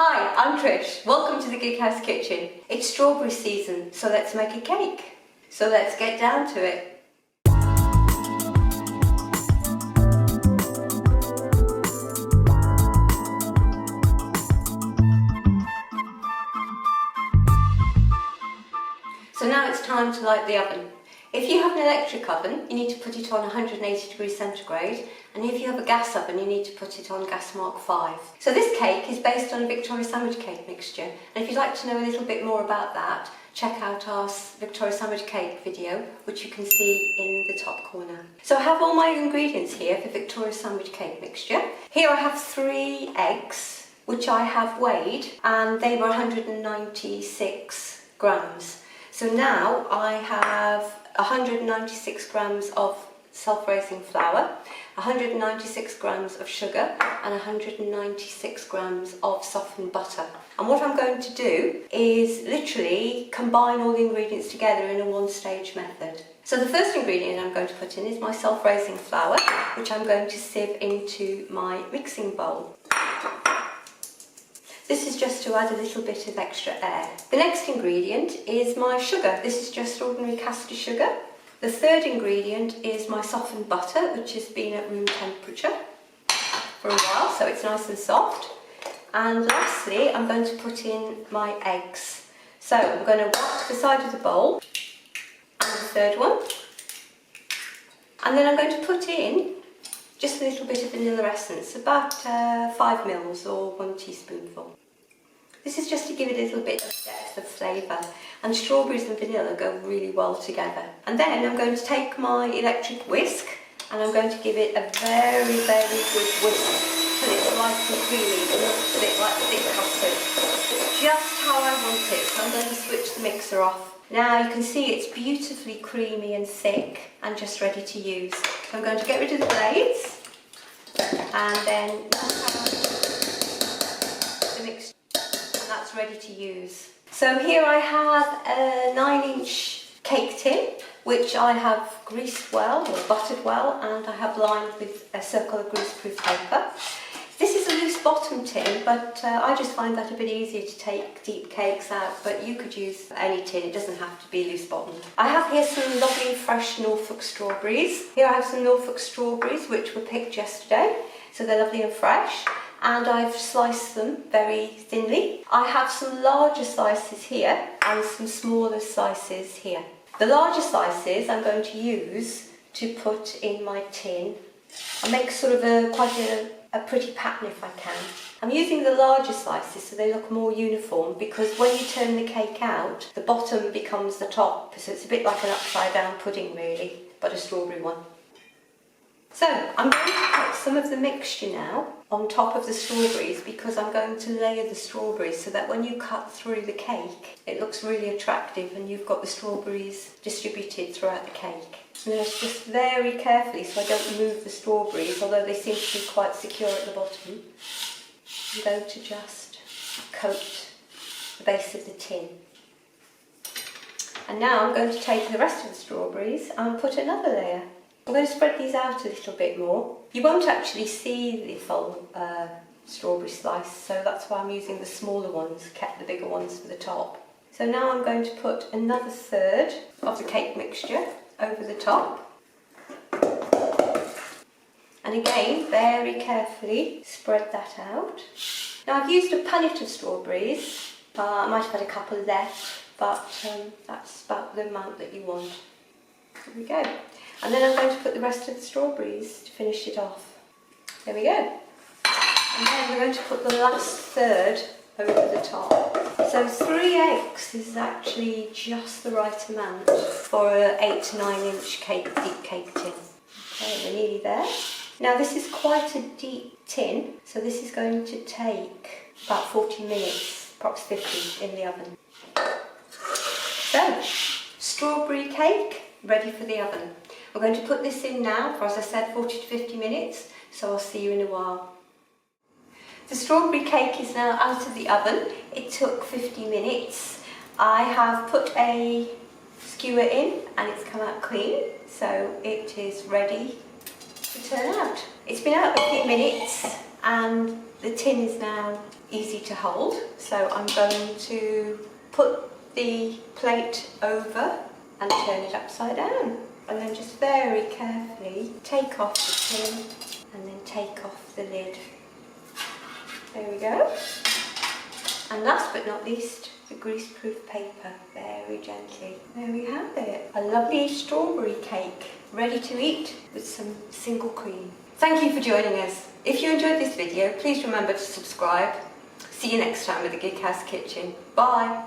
Hi, I'm Trish. Welcome to the Gig House Kitchen. It's strawberry season, so let's make a cake. So let's get down to it. So now it's time to light the oven. If you have an electric oven, you need to put it on 180 degrees centigrade, and if you have a gas oven, you need to put it on gas mark 5. So this cake is based on a Victoria sandwich cake mixture, and if you'd like to know a little bit more about that, check out our Victoria sandwich cake video, which you can see in the top corner. So I have all my ingredients here for Victoria sandwich cake mixture. Here I have 3 eggs, which I have weighed, and they were 196 grams. So now I have 196 grams of self-raising flour, 196 grams of sugar and 196 grams of softened butter. And what I'm going to do is literally combine all the ingredients together in a one-stage method. So the first ingredient I'm going to put in is my self-raising flour, which I'm going to sieve into my mixing bowl. This is just to add a little bit of extra air. The next ingredient is my sugar. This is just ordinary caster sugar. The third ingredient is my softened butter, which has been at room temperature for a while, so it's nice and soft. And lastly, I'm going to put in my eggs. So I'm going to whack the side of the bowl and the third one. And then I'm going to put in just a little bit of vanilla essence, about 5 mils or 1 teaspoonful. This is just to give it a little bit of depth of flavour, and strawberries and vanilla go really well together. And then I'm going to take my electric whisk and I'm going to give it a very, very good whisk till it's light and creamy and looks a bit like thick custard. Just how I want it, so I'm going to switch the mixer off. Now you can see it's beautifully creamy and thick and just ready to use. So I'm going to get rid of the blades and then the mixture, and that's ready to use. So here I have a 9-inch cake tin, which I have greased well or buttered well, and I have lined with a circle of greaseproof paper. This is a loose bottom tin, but I just find that a bit easier to take deep cakes out, but you could use any tin, it doesn't have to be loose bottomed. I have here some lovely fresh Norfolk strawberries. Here I have some Norfolk strawberries which were picked yesterday, so they're lovely and fresh, and I've sliced them very thinly. I have some larger slices here and some smaller slices here. The larger slices I'm going to use to put in my tin. I'll make sort of quite a pretty pattern if I can. I'm using the larger slices so they look more uniform, because when you turn the cake out, the bottom becomes the top, so it's a bit like an upside down pudding really, but a strawberry one. So I'm going to put some of the mixture now on top of the strawberries, because I'm going to layer the strawberries so that when you cut through the cake it looks really attractive and you've got the strawberries distributed throughout the cake. And then just very carefully, so I don't move the strawberries, although they seem to be quite secure at the bottom, I'm going to just coat the base of the tin. And now I'm going to take the rest of the strawberries and put another layer. I'm going to spread these out a little bit more. You won't actually see the full strawberry slice, so that's why I'm using the smaller ones, kept the bigger ones for the top. So now I'm going to put another third of the cake mixture over the top. And again, very carefully spread that out. Now I've used a punnet of strawberries. I might have had a couple left, but that's about the amount that you want. There we go. And then I'm going to put the rest of the strawberries to finish it off. There we go. And then we're going to put the last third over the top. So 3 eggs is actually just the right amount for an 8 to 9 inch deep cake tin. Okay, we're nearly there. Now this is quite a deep tin, so this is going to take about 40 minutes, approximately 50 in the oven. So, strawberry cake ready for the oven. We're going to put this in now for, as I said, 40 to 50 minutes, so I'll see you in a while. The strawberry cake is now out of the oven. It took 50 minutes. I have put a skewer in and it's come out clean, so it is ready to turn out. It's been out a few minutes and The tin is now easy to hold, so I'm going to put the plate over and turn it upside down. And then just very carefully take off the tin and then take off the lid. There we go. And last but not least, the grease-proof paper, very gently. There we have it. A lovely strawberry cake, ready to eat with some single cream. Thank you for joining us. If you enjoyed this video, please remember to subscribe. See you next time with the Gig House Kitchen. Bye.